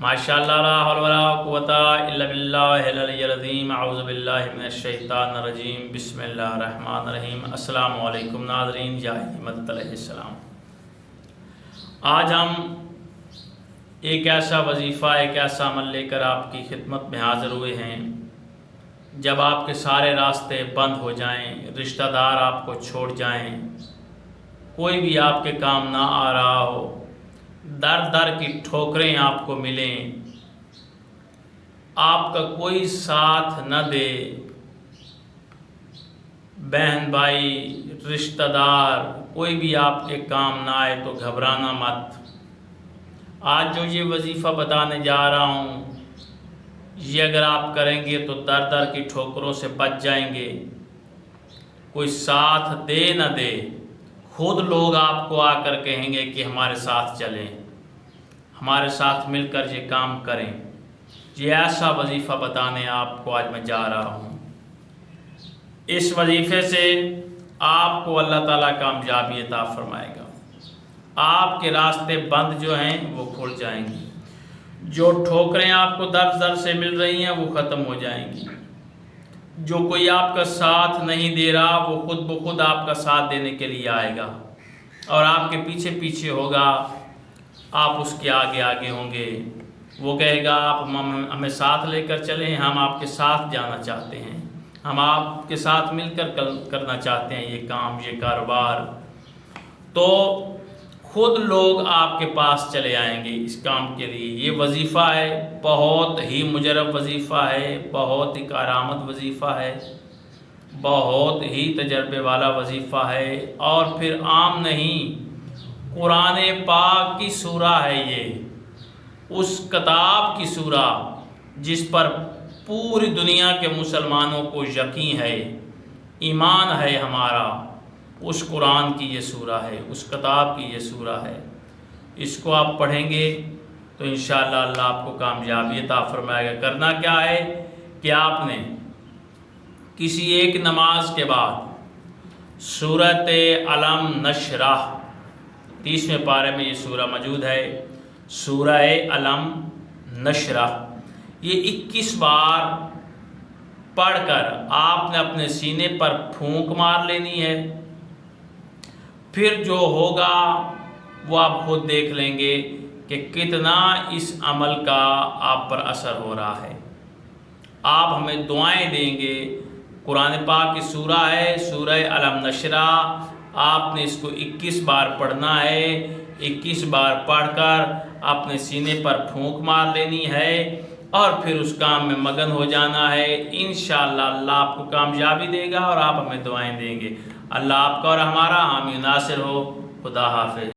माशाअल्लाह ला हौला वला कुव्वता इल्ला बिल्लाहिल अलिय्यिल अज़ीम। अऊज़ु बिल्लाहि मिनश शैतानिर रजीम। बिस्मिल्लाहिर रहमानिर रहीम। अस्सलामु अलैकुम नाज़रीन। या अहमद अलैहिस्सलाम। आज हम एक ऐसा वजीफ़ा, एक ऐसा अमल लेकर आपकी खिदमत में हाज़िर हुए हैं। जब आपके सारे रास्ते बंद हो जाएं, रिश्तेदार आपको छोड़ जाएं, कोई भी आपके काम ना आ रहा हो, दर दर की ठोकरें आपको मिलें, आपका कोई साथ न दे, बहन भाई रिश्तेदार कोई भी आपके काम ना आए तो घबराना मत। आज जो ये वजीफ़ा बताने जा रहा हूँ, ये अगर आप करेंगे तो दर दर की ठोकरों से बच जाएंगे। कोई साथ दे न दे, खुद लोग आपको आकर कहेंगे कि हमारे साथ चलें, हमारे साथ मिलकर ये काम करें। ये ऐसा वजीफ़ा बताने आपको आज मैं जा रहा हूँ। इस वजीफ़े से आपको अल्लाह ताला कामयाबी अता फरमाएगा। आपके रास्ते बंद जो हैं वो खुल जाएंगी। जो ठोकरें आपको दर दर से मिल रही हैं वो ख़त्म हो जाएंगी। जो कोई आपका साथ नहीं दे रहा वो खुद ब खुद आपका साथ देने के लिए आएगा और आपके पीछे पीछे होगा, आप उसके आगे आगे होंगे। वो कहेगा आप हमें साथ लेकर चलें, हम आपके साथ जाना चाहते हैं, हम आपके साथ मिलकर करना चाहते हैं ये काम, ये कारोबार। तो खुद लोग आपके पास चले आएंगे इस काम के लिए। ये वजीफ़ा है, बहुत ही मुजरब वजीफ़ा है, बहुत ही कारामद वजीफ़ा है, बहुत ही तजर्बे वाला वजीफ़ा है। और फिर आम नहीं, कुरान पाक की सूरा है ये, उस किताब की सूरा जिस पर पूरी दुनिया के मुसलमानों को यकीन है, ईमान है हमारा, उस कुरान की ये सूरा है, उस किताब की ये सूरा है। इसको आप पढ़ेंगे तो इंशाअल्लाह अल्लाह आपको कामयाबी अता फरमाएगा। करना क्या है कि आपने किसी एक नमाज के बाद सूरत अलम नशरह, 30वें पारे में ये सूरा मौजूद है, सूरह अलम नशरह, ये 21 बार पढ़कर आपने अपने सीने पर फूंक मार लेनी है। फिर जो होगा वो आप खुद देख लेंगे कि कितना इस अमल का आप पर असर हो रहा है। आप हमें दुआएं देंगे। कुरान पाक की सूरा है, सूरह अलम नशरह, आपने इसको 21 बार पढ़ना है। 21 बार पढ़कर अपने सीने पर फूंक मार लेनी है और फिर उस काम में मगन हो जाना है। इंशाअल्लाह अल्लाह आपको कामयाबी देगा और आप हमें दुआएं देंगे। अल्लाह आपका और हमारा हामी नासिर हो। खुदा हाफिज़।